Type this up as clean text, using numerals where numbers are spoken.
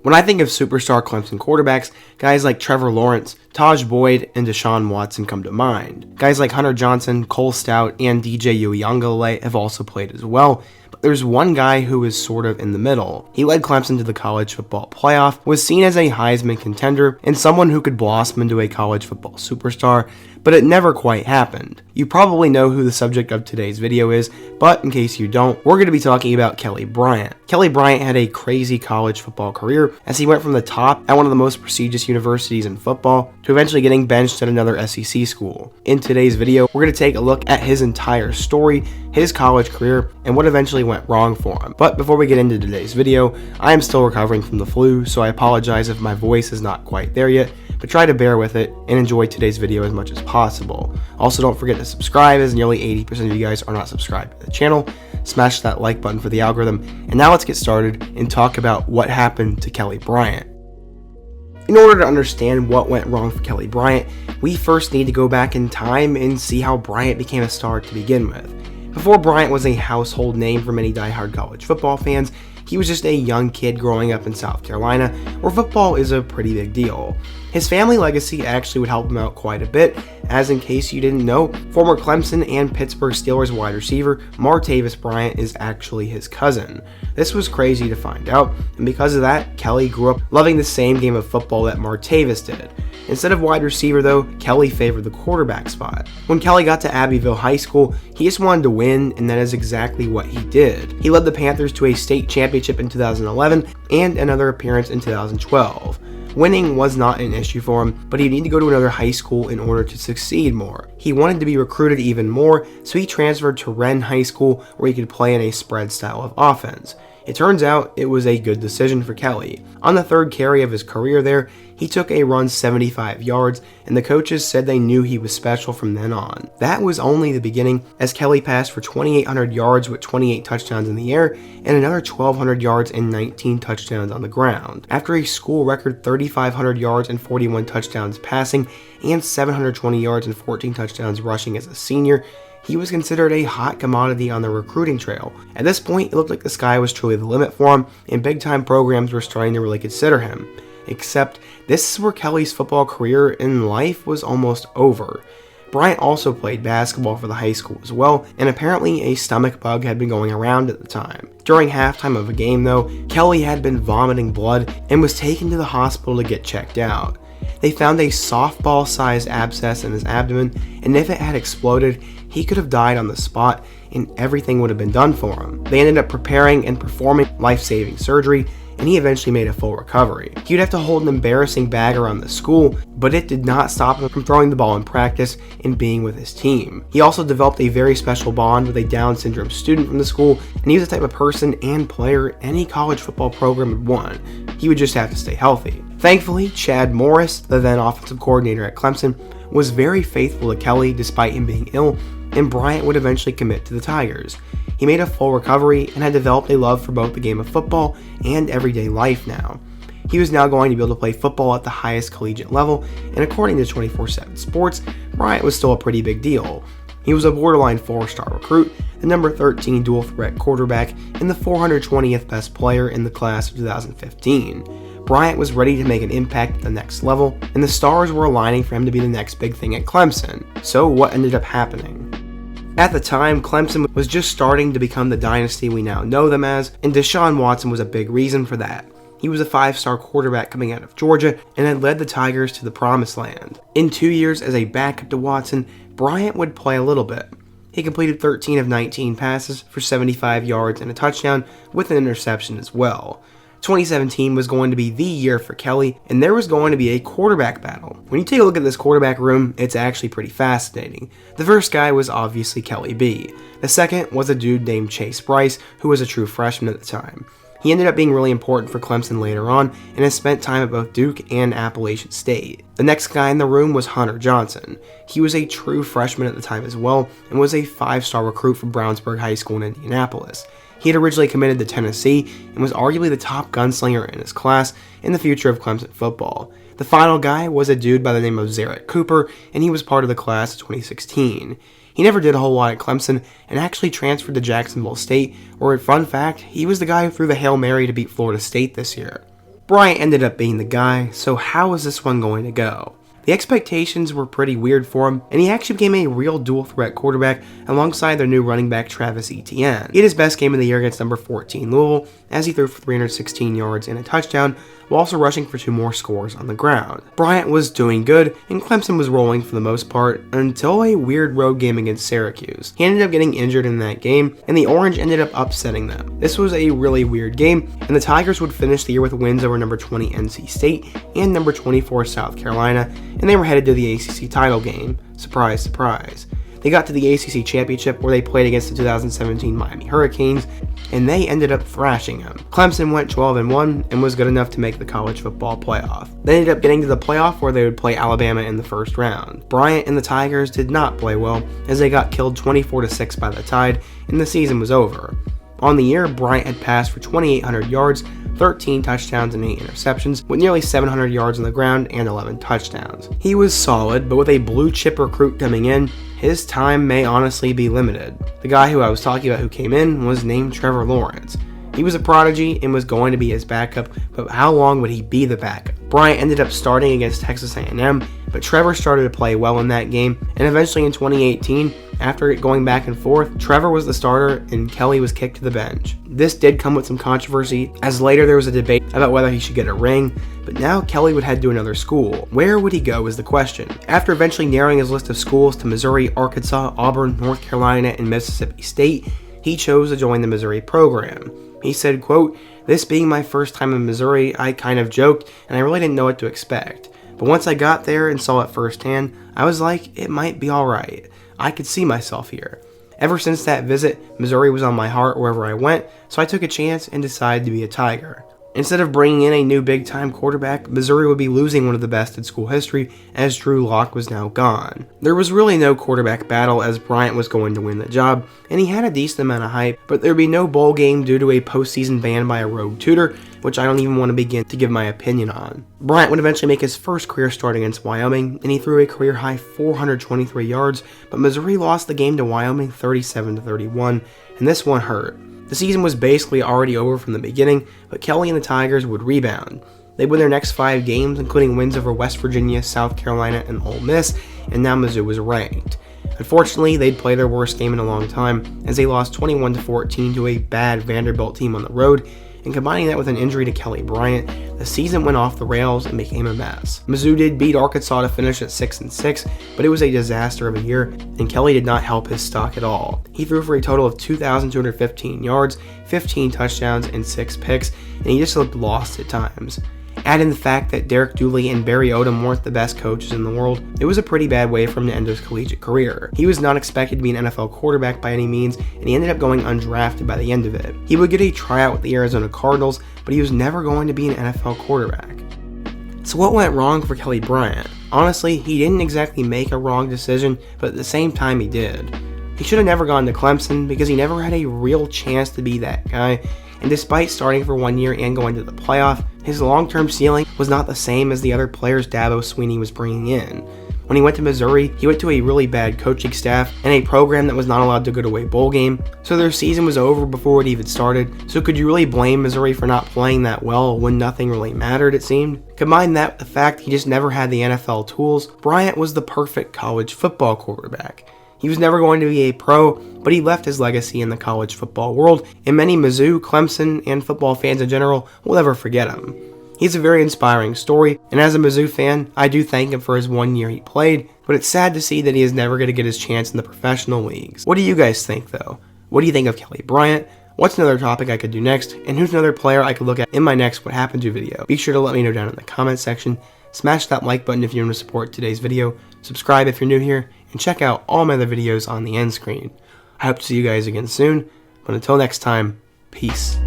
When I think of superstar Clemson quarterbacks, guys like Trevor Lawrence, Taj Boyd, and Desean Watson come to mind. Guys like Hunter Johnson, Cole Stout, and DJ Uiagalelei have also played as well, but there's one guy who is sort of in the middle. He led Clemson to the college football playoff, was seen as a Heisman contender, and someone who could blossom into a college football superstar, but it never quite happened. You probably know who the subject of today's video is, but in case you don't, we're going to be talking about Kelly Bryant. Kelly Bryant had a crazy college football career as he went from the top at one of the most prestigious universities in football to eventually getting benched at another SEC school. In today's video, we're going to take a look at his entire story, his college career, and what eventually went wrong for him. But before we get into today's video, I am still recovering from the flu, so I apologize if my voice is not quite there yet, but try to bear with it and enjoy today's video as much as possible. Also, don't forget to subscribe, as nearly 80% of you guys are not subscribed to the channel. Smash that like button for the algorithm, and now let's get started and talk about what happened to Kelly Bryant. In order to understand what went wrong for Kelly Bryant, we first need to go back in time and see how Bryant became a star to begin with. Before Bryant was a household name for many diehard college football fans, he was just a young kid growing up in South Carolina, where football is a pretty big deal. His family legacy actually would help him out quite a bit, as in case you didn't know, former Clemson and Pittsburgh Steelers wide receiver Martavis Bryant is actually his cousin. This was crazy to find out, and because of that, Kelly grew up loving the same game of football that Martavis did. Instead of wide receiver though, Kelly favored the quarterback spot. When Kelly got to Abbeville High School, he just wanted to win, and that is exactly what he did. He led the Panthers to a state championship in 2011 and another appearance in 2012. Winning was not an issue for him, but he'd need to go to another high school in order to succeed more. He wanted to be recruited even more, so he transferred to Wren High School, where he could play in a spread style of offense. It turns out it was a good decision for Kelly. On the third carry of his career there, he took a run 75 yards, and the coaches said they knew he was special from then on. That was only the beginning, as Kelly passed for 2,800 yards with 28 touchdowns in the air, and another 1,200 yards and 19 touchdowns on the ground. After a school record 3,500 yards and 41 touchdowns passing, and 720 yards and 14 touchdowns rushing as a senior, he was considered a hot commodity on the recruiting trail. At this point, it looked like the sky was truly the limit for him, and big-time programs were starting to really consider him. Except, this is where Kelly's football career in life was almost over. Bryant also played basketball for the high school as well, and apparently a stomach bug had been going around at the time. During halftime of a game though, Kelly had been vomiting blood and was taken to the hospital to get checked out. They found a softball-sized abscess in his abdomen, and if it had exploded, he could have died on the spot, and everything would have been done for him. They ended up preparing and performing life-saving surgery, and he eventually made a full recovery. He would have to hold an embarrassing bag around the school, but it did not stop him from throwing the ball in practice and being with his team. He also developed a very special bond with a Down syndrome student from the school, and he was the type of person and player any college football program would want. He would just have to stay healthy. Thankfully, Chad Morris, the then offensive coordinator at Clemson, was very faithful to Kelly despite him being ill, and Bryant would eventually commit to the Tigers. He made a full recovery and had developed a love for both the game of football and everyday life now. He was now going to be able to play football at the highest collegiate level, and according to 24/7 Sports, Bryant was still a pretty big deal. He was a borderline 4-star recruit, the number 13 dual threat quarterback, and the 420th best player in the class of 2015. Bryant was ready to make an impact at the next level, and the stars were aligning for him to be the next big thing at Clemson. So what ended up happening? At the time, Clemson was just starting to become the dynasty we now know them as, and Desean Watson was a big reason for that. He was a 5-star quarterback coming out of Georgia and had led the Tigers to the promised land. In 2 years as a backup to Watson, Bryant would play a little bit. He completed 13 of 19 passes for 75 yards and a touchdown with an interception as well. 2017 was going to be the year for Kelly, and there was going to be a quarterback battle. When you take a look at this quarterback room, it's actually pretty fascinating. The first guy was obviously Kelly B. The second was a dude named Chase Bryce, who was a true freshman at the time. He ended up being really important for Clemson later on, and has spent time at both Duke and Appalachian State. The next guy in the room was Hunter Johnson. He was a true freshman at the time as well, and was a 5-star recruit from Brownsburg High School in Indianapolis. He had originally committed to Tennessee and was arguably the top gunslinger in his class in the future of Clemson football. The final guy was a dude by the name of Zarat Cooper, and he was part of the class of 2016. He never did a whole lot at Clemson and actually transferred to Jacksonville State, where, fun fact, he was the guy who threw the Hail Mary to beat Florida State this year. Bryant ended up being the guy, so how was this one going to go? The expectations were pretty weird for him, and he actually became a real dual-threat quarterback alongside their new running back Travis Etienne. He had his best game of the year against number 14 Louisville, as he threw for 316 yards and a touchdown, while also rushing for 2 more scores on the ground. Bryant was doing good, and Clemson was rolling for the most part, until a weird road game against Syracuse. He ended up getting injured in that game, and the Orange ended up upsetting them. This was a really weird game, and the Tigers would finish the year with wins over number 20 NC State and number 24 South Carolina, and they were headed to the ACC title game. Surprise, surprise. They got to the ACC Championship where they played against the 2017 Miami Hurricanes, and they ended up thrashing them. Clemson went 12-1 and was good enough to make the college football playoff. They ended up getting to the playoff where they would play Alabama in the first round. Bryant and the Tigers did not play well, as they got killed 24-6 by the Tide, and the season was over. On the year, Bryant had passed for 2,800 yards, 13 touchdowns and 8 interceptions, with nearly 700 yards on the ground and 11 touchdowns. He was solid, but with a blue chip recruit coming in, his time may honestly be limited. The guy who I was talking about who came in was named Trevor Lawrence. He was a prodigy and was going to be his backup, but how long would he be the backup? Bryant ended up starting against Texas A&M, but Trevor started to play well in that game, and eventually in 2018, after going back and forth, Trevor was the starter and Kelly was kicked to the bench. This did come with some controversy, as later there was a debate about whether he should get a ring, but now Kelly would head to another school. Where would he go is the question. After eventually narrowing his list of schools to Missouri, Arkansas, Auburn, North Carolina, and Mississippi State, he chose to join the Missouri program. He said, quote, "This being my first time in Missouri, I kind of joked and I really didn't know what to expect. But once I got there and saw it firsthand, I was like, it might be alright. I could see myself here. Ever since that visit, Missouri was on my heart wherever I went, so I took a chance and decided to be a Tiger." Instead of bringing in a new big-time quarterback, Missouri would be losing one of the best in school history, as Drew Lock was now gone. There was really no quarterback battle, as Bryant was going to win the job, and he had a decent amount of hype, but there would be no bowl game due to a postseason ban by a rogue tutor, which I don't even want to begin to give my opinion on. Bryant would eventually make his first career start against Wyoming, and he threw a career-high 423 yards, but Missouri lost the game to Wyoming 37-31, and this one hurt. The season was basically already over from the beginning, but Kelly and the Tigers would rebound. They won their next 5 games, including wins over West Virginia, South Carolina, and Ole Miss, and now Mizzou was ranked. Unfortunately, they'd play their worst game in a long time, as they lost 21-14 to a bad Vanderbilt team on the road, and combining that with an injury to Kelly Bryant, the season went off the rails and became a mess. Mizzou did beat Arkansas to finish at 6-6, but it was a disaster of a year, and Kelly did not help his stock at all. He threw for a total of 2,215 yards, 15 touchdowns, and 6 picks, and he just looked lost at times. Add in the fact that Derek Dooley and Barry Odom weren't the best coaches in the world, it was a pretty bad way for him to end his collegiate career. He was not expected to be an NFL quarterback by any means, and he ended up going undrafted by the end of it. He would get a tryout with the Arizona Cardinals, but he was never going to be an NFL quarterback. So what went wrong for Kelly Bryant? Honestly, he didn't exactly make a wrong decision, but at the same time he did. He should have never gone to Clemson because he never had a real chance to be that guy, and despite starting for 1 year and going to the playoff, his long-term ceiling was not the same as the other players Dabo Swinney was bringing in. When he went to Missouri, he went to a really bad coaching staff and a program that was not allowed to go to a bowl game, so their season was over before it even started. So could you really blame Missouri for not playing that well when nothing really mattered, it seemed? Combine that with the fact he just never had the NFL tools, Bryant was the perfect college football quarterback. He was never going to be a pro, but he left his legacy in the college football world, and many Mizzou, Clemson, and football fans in general will never forget him. He's a very inspiring story, and as a Mizzou fan, I do thank him for his 1 year he played, but it's sad to see that he is never going to get his chance in the professional leagues. What do you guys think, though? What do you think of Kelly Bryant? What's another topic I could do next? And who's another player I could look at in my next What Happened To video? Be sure to let me know down in the comment section. Smash that like button if you want to support today's video. Subscribe if you're new here, and check out all my other videos on the end screen. I hope to see you guys again soon, but until next time, peace.